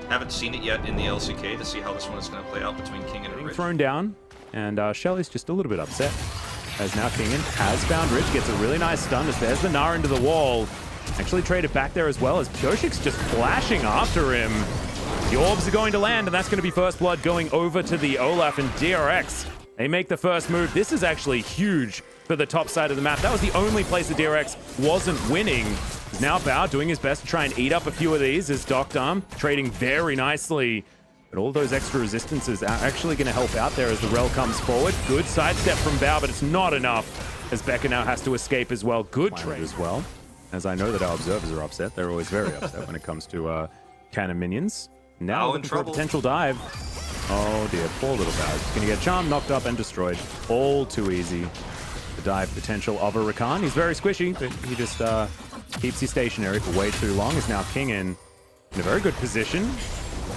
Haven't seen it yet in the LCK to see how this one is going to play out between King and Rich. Thrown down, and Shelly's just a little bit upset. As now Kingen has found Rich, gets a really nice stun as there's the Gnar into the wall. Actually traded back there as well as Pioshik's just flashing after him. The orbs are going to land, and that's going to be first blood going over to the Olaf and DRX. They make the first move. This is actually huge for the top side of the map. That was the only place the DRX wasn't winning. Now Bao doing his best to try and eat up a few of these as Doctor trading very nicely. But all those extra resistances are actually going to help out there as the Rel comes forward. Good sidestep from Bao, but it's not enough as Becca now has to escape as well. Good trade as well. As I know that our observers are upset. They're always very upset when it comes to cannon minions. Now looking for a potential dive. Oh dear, poor little Bao. He's going to get charmed, knocked up, and destroyed. All too easy. The dive potential of a Rakan. He's very squishy, but he just keeps you stationary for way too long. Is now King in a very good position.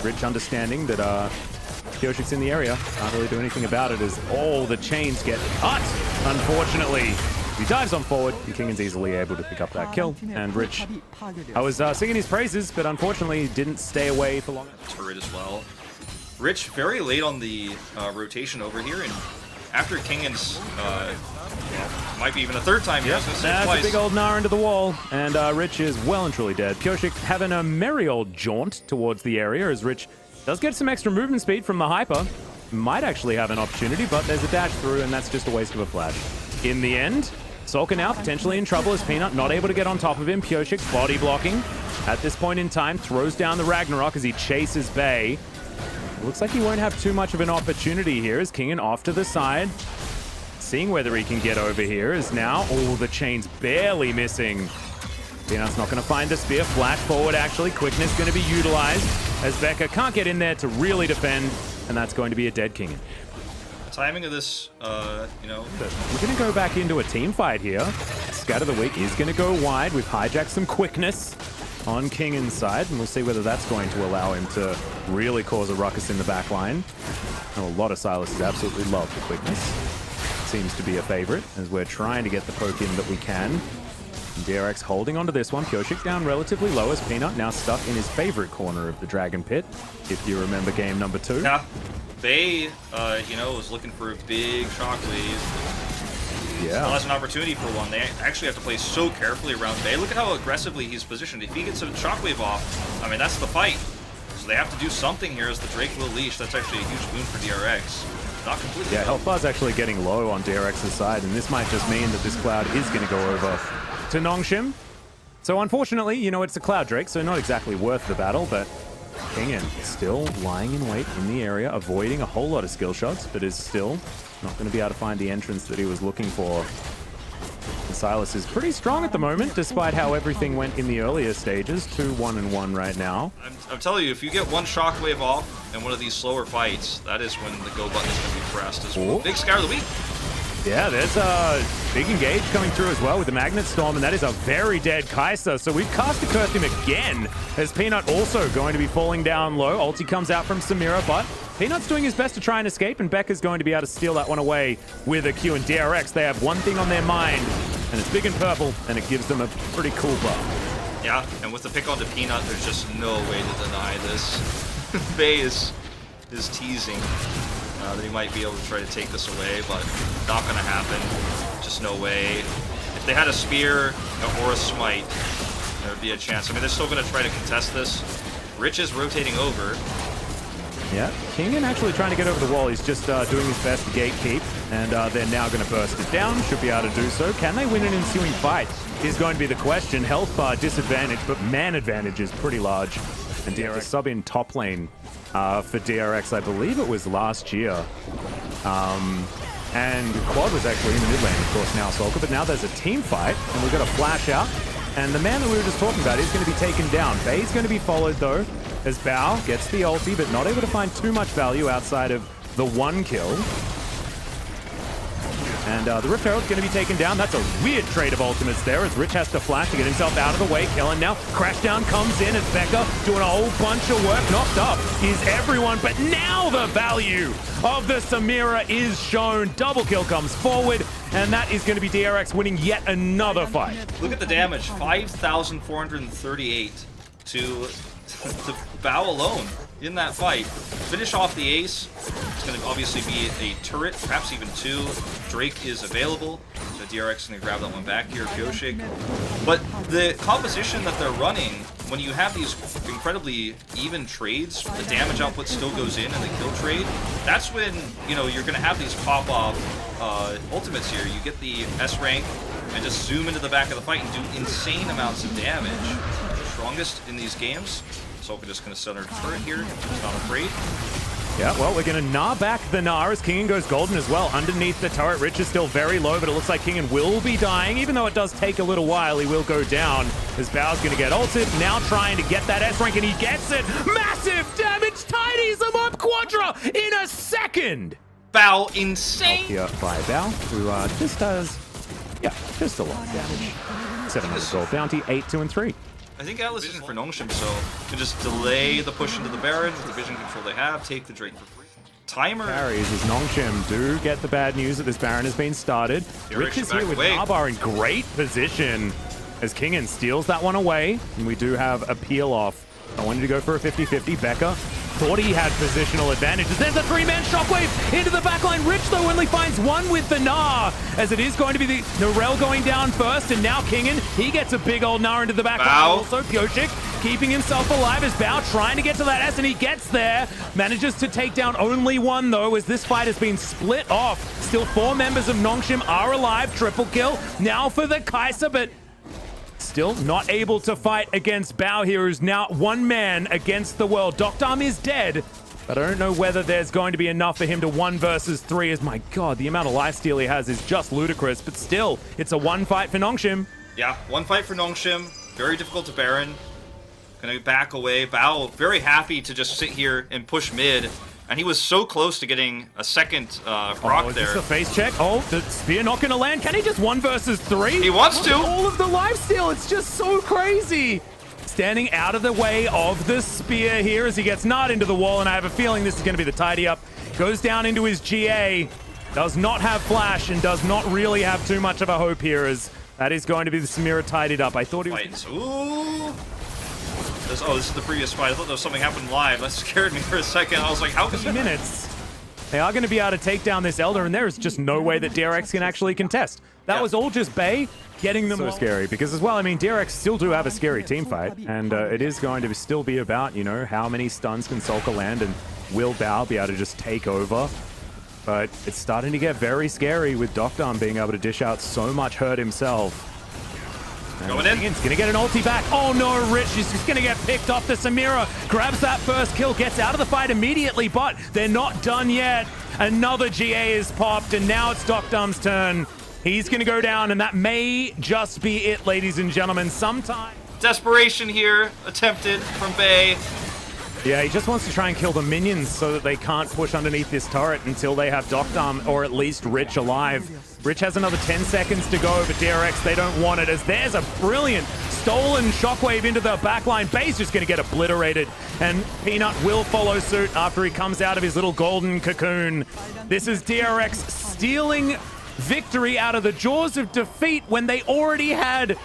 Rich understanding that Pioshik's in the area. Can't really do anything about it as all the chains get cut, unfortunately. He dives on forward, and Kingen's easily able to pick up that kill. And Rich, I was singing his praises, but unfortunately didn't stay away for long. Turret as well. Rich very late on the rotation over here, and after Kingen's, might be even a third time. Yep. That's a big old Gnar into the wall, and Rich is well and truly dead. Pioshik having a merry old jaunt towards the area as Rich does get some extra movement speed from the Hyper. Might actually have an opportunity, but there's a dash through, and that's just a waste of a flash. In the end, Solka now potentially in trouble as Peanut not able to get on top of him. Pioshik's body blocking at this point in time, throws down the Ragnarok as he chases Bay. Looks like he won't have too much of an opportunity here as Kingen off to the side. Seeing whether he can get over here is now, oh, the chain's barely missing. Peanut's not going to find the spear. Flash forward, actually. Quickness going to be utilized as Becca can't get in there to really defend, and that's going to be a dead Kingen. The timing of this, you know... We're going to go back into a team fight here. Scat of the Week is going to go wide. We've hijacked some quickness on Kingen's side, and we'll see whether that's going to allow him to really cause a ruckus in the back line. Oh, a lot of Silas absolutely love the quickness. Seems to be a favorite as we're trying to get the poke in that we can. DRX holding onto this one. Pioshik down relatively low as Peanut now stuck in his favorite corner of the Dragon Pit, if you remember game number 2. Yeah. Bay, you know, was looking for a big shockwave. Yeah. Still has an opportunity for one. They actually have to play so carefully around Bay. Look at how aggressively he's positioned. If he gets a shockwave off, I mean, that's the fight. So they have to do something here as the Drake will leash. That's actually a huge boon for DRX. Not completely. Yeah, health bar's actually getting low on DRX's side, and this might just mean that this Cloud is going to go over to Nongshim. So unfortunately, you know, it's a Cloud Drake, so not exactly worth the battle, but Kingen still lying in wait in the area, avoiding a whole lot of skill shots, but is still not going to be able to find the entrance that he was looking for. And Silas is pretty strong at the moment, despite how everything went in the earlier stages. 2-1-1 right now. I'm telling you, if you get one shockwave off in one of these slower fights, that is when the go button is going to be pressed as well. Big Scout of the Week. Yeah, there's a big engage coming through as well with the Magnet Storm, and that is a very dead Kai'Sa. So we've cast a curse him again, as Peanut also going to be falling down low. Ulti comes out from Samira, but Peanut's doing his best to try and escape, and Becca's going to be able to steal that one away with a Q. And DRX, they have one thing on their mind, and it's big and purple, and it gives them a pretty cool buff. Yeah, and with the pick onto Peanut, there's just no way to deny this. Bay is teasing that he might be able to try to take this away, but not going to happen. Just no way. If they had a spear or a smite, there would be a chance. I mean, they're still going to try to contest this. Rich is rotating over. Yeah, Kingen actually trying to get over the wall. He's just doing his best to gatekeep, and they're now going to burst it down. Should be able to do so. Can they win an ensuing fight is going to be the question. Health bar disadvantage, but man advantage is pretty large. And DRX sub in top lane for DRX, I believe it was last year. And Quad was actually in the mid lane, of course, now Solka, but now there's a team fight, and we've got a flash out. And the man that we were just talking about is going to be taken down. Bay's going to be followed, though, as Bao gets the ulti, but not able to find too much value outside of the one kill. And the Rift Herald's going to be taken down. That's a weird trade of ultimates there as Rich has to flash to get himself out of the way. Kellen now, Crashdown comes in as Becca doing a whole bunch of work. Knocked up is everyone, but now the value of the Samira is shown. Double kill comes forward, and that is going to be DRX winning yet another fight. Look at the damage, 5,438 to to Bao alone in that fight. Finish off the ace. It's going to obviously be a turret, perhaps even two. Drake is available, so DRX is going to grab that one back here, Pioshik. But the composition that they're running, when you have these incredibly even trades, the damage output still goes in the kill trade. That's when, you know, you're going to have these pop-off ultimates here. You get the S rank and just zoom into the back of the fight and do insane amounts of damage. The strongest in these games. So we're just going to center turret here. He's not afraid. Yeah, well, we're going to gnaw back the Gnar as Kingen goes golden as well. Underneath the turret, Rich is still very low, but it looks like Kingen will be dying. Even though it does take a little while, he will go down as Bao's going to get ulted. Now trying to get that S rank, and he gets it. Massive damage, tidies him up, Quadra, in a second. Bao, insane. Here by Bao, who just does, yeah, just a lot of damage. 700 gold bounty, 8, 2, and 3. I think Atlas isn't for Nongshim, so you can just delay the push into the Baron with the vision control they have, take the Drake for free. Timer. Carries as Nongshim do get the bad news that this Baron has been started. Rich is here with Narbar in great position as Kingen steals that one away. And we do have a peel off. I wanted to go for a 50-50. Becca thought he had positional advantages. There's a three-man shockwave into the backline. Rich, though, only finds one with the Gnar, as it is going to be the Narelle going down first, and now Kingen, he gets a big old Gnar into the backline. Also, Pioshik keeping himself alive as Bao trying to get to that S, and he gets there. Manages to take down only one, though, as this fight has been split off. Still 4 members of Nongshim are alive. Triple kill now for the Kai'Sa, but still not able to fight against Bao here, who's now one man against the world. Dokdam is dead, but I don't know whether there's going to be enough for him to 1 versus 3, as my god, the amount of lifesteal he has is just ludicrous, but still, it's a 1 fight for Nongshim. Yeah, 1 fight for Nongshim. Very difficult to Baron. Gonna back away. Bao very happy to just sit here and push mid. And he was so close to getting a second proc there. Is this a face check? Oh, the spear not going to land. Can he just 1 versus 3? He wants to. All of the lifesteal. It's just so crazy. Standing out of the way of the spear here as he gets Nard into the wall. And I have a feeling this is going to be the tidy up. Goes down into his GA. Does not have flash and does not really have too much of a hope here, as that is going to be the Samira tidied up. I thought he was... Ooh. Oh, this is the previous fight. I thought there was something happened live. That scared me for a second. I was like, how can you... minutes. They are going to be able to take down this Elder, and there is just no way that DRX can actually contest. That was all just Bay getting them. So scary, because as well, I mean, DRX still do have a scary team fight, and it is going to still be about, you know, how many stuns can Sulka land, and will Bao be able to just take over? But it's starting to get very scary with Dokdam being able to dish out so much hurt himself. Going in. He's going to get an ulti back. Oh no, Rich is just going to get picked off. The Samira grabs that first kill, gets out of the fight immediately, but they're not done yet. Another GA is popped, and now it's Dokdam's turn. He's going to go down, and that may just be it, ladies and gentlemen. Sometime. Desperation here, attempted from Bay. Yeah, he just wants to try and kill the minions so that they can't push underneath this turret until they have Dokdam or at least Rich alive. Rich has another 10 seconds to go, but DRX, they don't want it, as there's a brilliant stolen shockwave into the backline. Bay's just going to get obliterated, and Peanut will follow suit after he comes out of his little golden cocoon. This is DRX stealing victory out of the jaws of defeat when they already had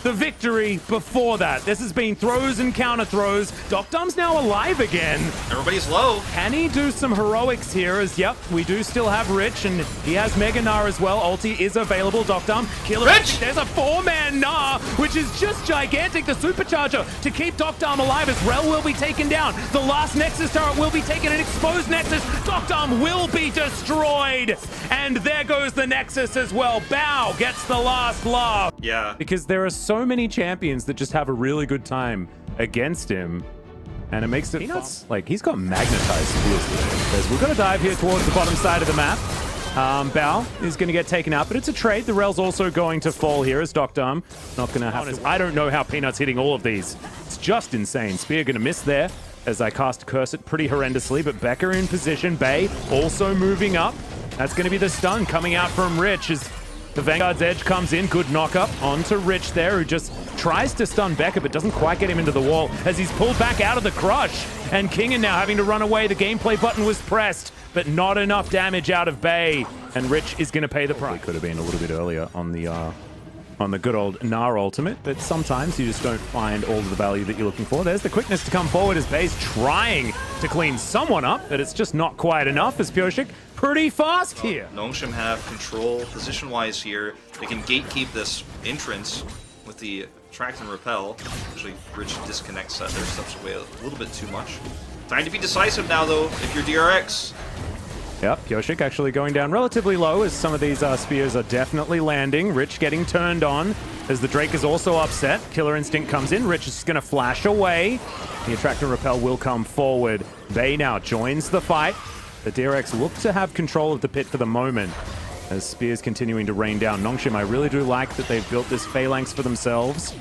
the victory before that. This has been throws and counter throws. Dokdam's now alive again. Everybody's low. Can he do some heroics here? As, yep, we do still have Rich, and he has Mega Gnar as well. Ulti is available. Dokdam, killer. Rich! There's a 4-man Gnar, which is just gigantic. The supercharger to keep Dokdam alive, as Rel will be taken down. The last Nexus turret will be taken, an exposed Nexus. Dokdam will be destroyed. And there goes the Nexus as well. Bao gets the last laugh. Yeah. Because there are so many champions that just have a really good time against him, and it makes it Peanuts like he's got magnetized fiercely. Because we're going to dive here towards the bottom side of the map. Bao is going to get taken out, but it's a trade. The Rel's also going to fall here as Dokdam not going to have to. I don't know how Peanut's hitting all of these. It's just insane. Spear going to miss there as I cast Curse it pretty horrendously, but Becca in position. Bay also moving up. That's going to be the stun coming out from Rich as the Vanguard's Edge comes in. Good knock-up onto Rich there, who just tries to stun Becca, but doesn't quite get him into the wall as he's pulled back out of the crush. And Kingen now having to run away. The gameplay button was pressed, but not enough damage out of Bay. And Rich is going to pay the price. Could have been a little bit earlier on the on the good old Gnar ultimate, but sometimes you just don't find all of the value that you're looking for. There's the quickness to come forward as Bay's trying to clean someone up, but it's just not quite enough as Pyosik pretty fast here. Nongshim have control position-wise here. They can gatekeep this entrance with the attract and repel. Usually Rich disconnects that their steps away a little bit too much. Time to be decisive now, though, if you're DRX. Yep, Pyosik actually going down relatively low as some of these spears are definitely landing. Rich getting turned on as the Drake is also upset. Killer Instinct comes in. Rich is going to flash away. The attract and repel will come forward. Bay now joins the fight. The DRX look to have control of the pit for the moment as spears continuing to rain down. Nongshim, I really do like that they've built this phalanx for themselves.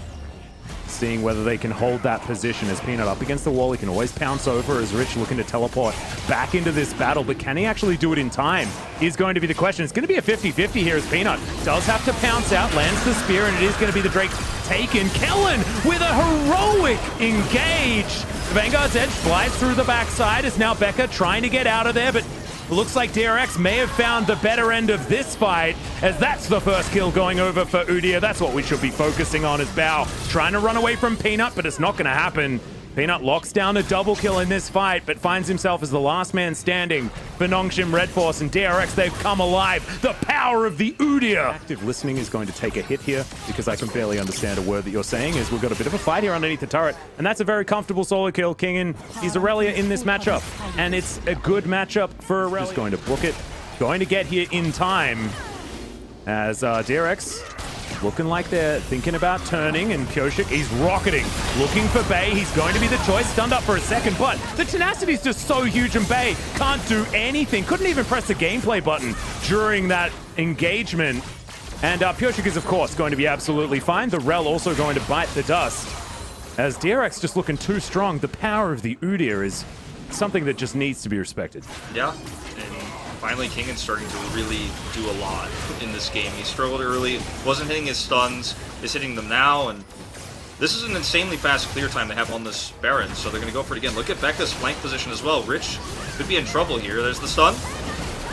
Seeing whether they can hold that position as Peanut up against the wall. He can always pounce over as Rich looking to teleport back into this battle, but can he actually do it in time is going to be the question. It's going to be a 50-50 here as Peanut does have to pounce out, lands the spear, and it is going to be the Drake taken. Kellen with a heroic engage. Vanguard's Edge flies through the backside as now Becca trying to get out of there, but looks like DRX may have found the better end of this fight, as that's the first kill going over for Udyr. That's what we should be focusing on as Bao trying to run away from Peanut, but it's not going to happen. Peanut locks down a double kill in this fight, but finds himself as the last man standing for Nongshim Red Force, and DRX, they've come alive. The power of the Udyr. Active listening is going to take a hit here because I can barely understand a word that you're saying, as we've got a bit of a fight here underneath the turret, and that's a very comfortable solo kill. Kingin, he's Aurelia in this matchup, and it's a good matchup for Aurelia. Just going to book it, going to get here in time as DRX looking like they're thinking about turning, and Pyosik, he's rocketing, looking for Bay. He's going to be the choice, stunned up for a second, but the tenacity is just so huge, and Bay can't do anything. Couldn't even press the gameplay button during that engagement. And Pyosik is, of course, going to be absolutely fine. The Rel also going to bite the dust. As DRX just looking too strong, the power of the Udyr is something that just needs to be respected. Yeah, and finally Kingin's starting to really do a lot in this game. He struggled early, wasn't hitting his stuns, is hitting them now, and this is an insanely fast clear time they have on this Baron, so they're going to go for it again. Look at Becca's flank position as well. Rich could be in trouble here. There's the stun.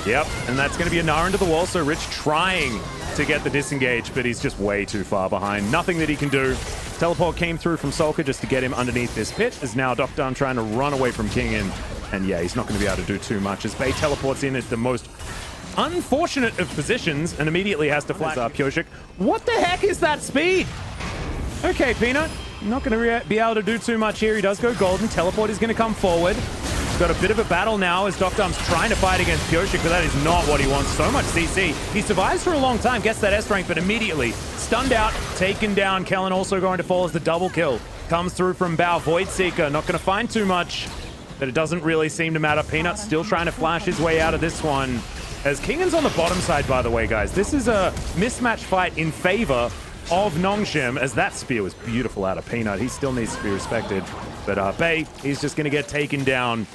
Yep, and that's going to be a Gnar into the wall, so Rich trying to get the disengage, but he's just way too far behind. Nothing that he can do. Teleport came through from Solka just to get him underneath this pit, as now Doctor trying to run away from Kingin. And yeah, he's not going to be able to do too much as Bay teleports in at the most unfortunate of positions and immediately has to flash Pyosik. What the heck is that speed? Okay, Peanut, not going to be able to do too much here. He does go golden. Teleport is going to come forward. He's got a bit of a battle now as Doctor's trying to fight against Pyosik, but that is not what he wants. So much CC. He survives for a long time, gets that S rank, but immediately stunned out, taken down. Kellen also going to fall as the double kill. Comes through from Bao. Void Seeker, not going to find too much, but it doesn't really seem to matter. Peanut still trying to flash his way out of this one. As Kingin's on the bottom side, by the way, guys. This is a mismatch fight in favor of Nongshim, as that spear was beautiful out of Peanut. He still needs to be respected. But Bay, he's just going to get taken down.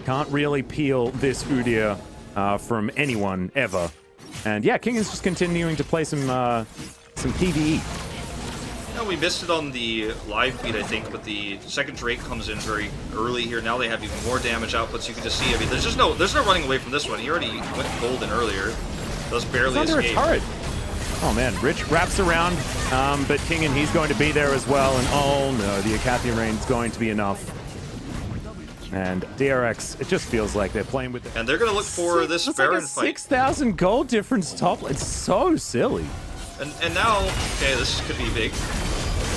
Can't really peel this Udyr from anyone ever. And yeah, Kingin's just continuing to play some PvE. Yeah, we missed it on the live feed, I think, but the second Drake comes in very early here. Now they have even more damage outputs. You can just see, I mean, there's no running away from this one. He already went golden earlier. Does barely escape. It's under a turret. Oh man, Rich wraps around, but Kingin, he's going to be there as well. And oh no, the Acathia Rain is going to be enough. And DRX, it just feels like they're playing with and they're going to look for this Baron like fight. 6,000 gold difference top. It's so silly. And now, okay, this could be big.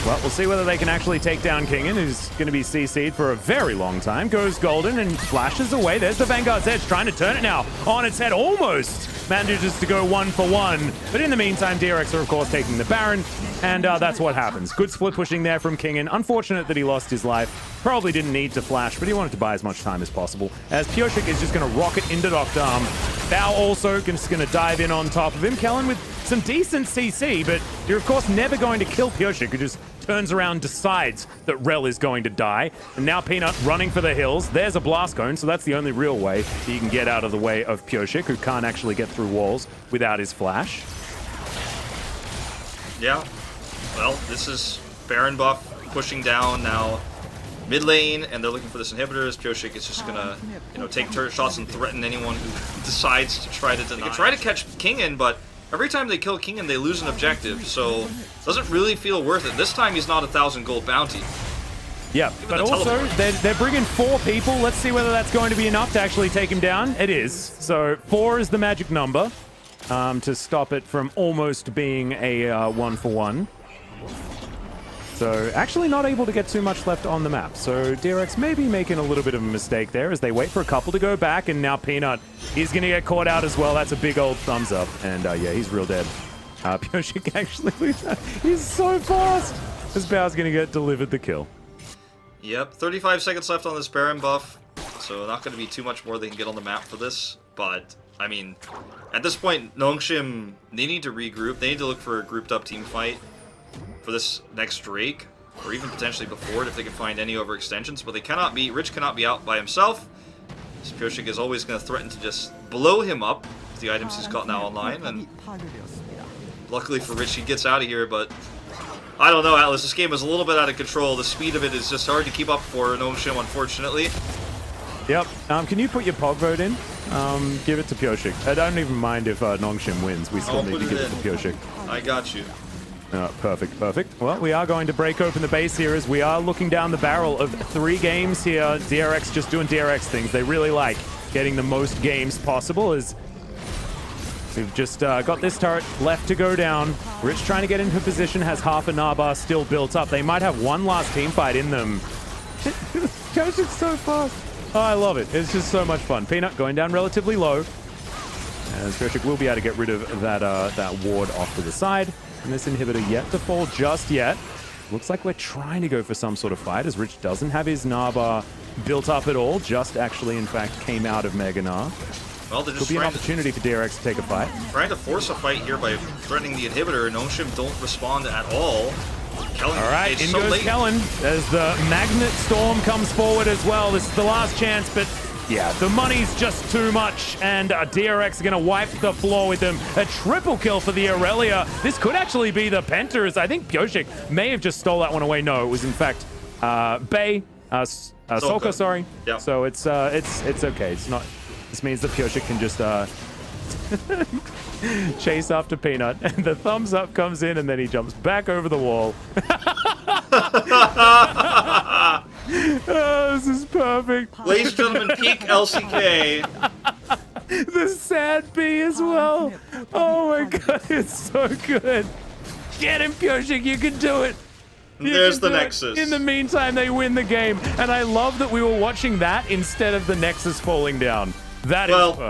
Well, we'll see whether they can actually take down Kingin, who's going to be CC'd for a very long time. Goes golden and flashes away. There's the Vanguard's Edge, trying to turn it now on its head. Almost manages to go 1 for 1. But in the meantime, DRX are, of course, taking the Baron. And that's what happens. Good split pushing there from Kingin. Unfortunate that he lost his life. Probably didn't need to flash, but he wanted to buy as much time as possible. As Pyosik is just going to rocket into Doctor. Bao also just going to dive in on top of him. Kellen with some decent CC, but you're, of course, never going to kill Pyosik, who just turns around, decides that Rel is going to die. And now Peanut running for the hills. There's a blast cone, so that's the only real way he can get out of the way of Pyosik, who can't actually get through walls without his flash. Yeah. Well, this is Baron buff pushing down now mid lane, and they're looking for this inhibitor. As Pyosik is just gonna, take turret shots and threaten anyone who decides to try to deny. They can try to catch Kingin, but every time they kill King and they lose an objective, so doesn't really feel worth it. This time he's not 1,000 gold bounty. Yeah, but also they're bringing 4 people. Let's see whether that's going to be enough to actually take him down. It is. So 4 is the magic number to stop it from almost being a 1-for-1. So actually not able to get too much left on the map. So DRX may be making a little bit of a mistake there as they wait for a couple to go back, and now Peanut is going to get caught out as well. That's a big old thumbs up, and yeah, he's real dead. Pioshik actually, he's so fast. This Bow's going to get delivered the kill. Yep, 35 seconds left on this Baron buff, so not going to be too much more they can get on the map for this. But, I mean, at this point, Nongshim, they need to regroup. They need to look for a grouped up team fight for this next Drake, or even potentially before it if they can find any overextensions. But they cannot be, Rich cannot be out by himself. Pioshik is always going to threaten to just blow him up with the items he's got now online. And luckily for Rich, he gets out of here, but I don't know, Atlas. This game is a little bit out of control. The speed of it is just hard to keep up for Nongshim, unfortunately. Yep. Can you put your Pog vote in? Give it to Pioshik. I don't even mind if Nongshim wins. We still need to give it to Pioshik. I got you. Perfect, perfect. Well, we are going to break open the base here as we are looking down the barrel of 3 games here. DRX just doing DRX things. They really like getting the most games possible as we've just got this turret left to go down. Rich trying to get into position, has half a Narbar still built up. They might have one last team fight in them. Pioshik's so fast. Oh, I love it. It's just so much fun. Peanut going down relatively low. As Pioshik will be able to get rid of that ward off to the side. And this inhibitor yet to fall just yet. Looks like we're trying to go for some sort of fight as Rich doesn't have his Narbar built up at all. Just actually, in fact, came out of Mega Gnar. Well, they're just Could be an opportunity for DRX to take a fight. Trying to force a fight here by threatening the inhibitor. Nongshim don't respond at all. Kellen, all right, in goes Kellen as the Magnet Storm comes forward as well. This is the last chance, but yeah, the money's just too much, and DRX are going to wipe the floor with them. A triple kill for the Aurelia. This could actually be the Pentas. I think Pioshik may have just stole that one away. No, it was in fact Bay, Solka, sorry. Yep. So it's okay. It's not. This means that Pioshik can just chase after Peanut, and the thumbs up comes in, and then he jumps back over the wall. Oh, this is perfect. Ladies and gentlemen, peak LCK. The sad B as well. Oh my god, it's so good. Get him, Pioshik, you can do it. There's the Nexus. In the meantime, they win the game, and I love that we were watching that instead of the Nexus falling down. That is perfect.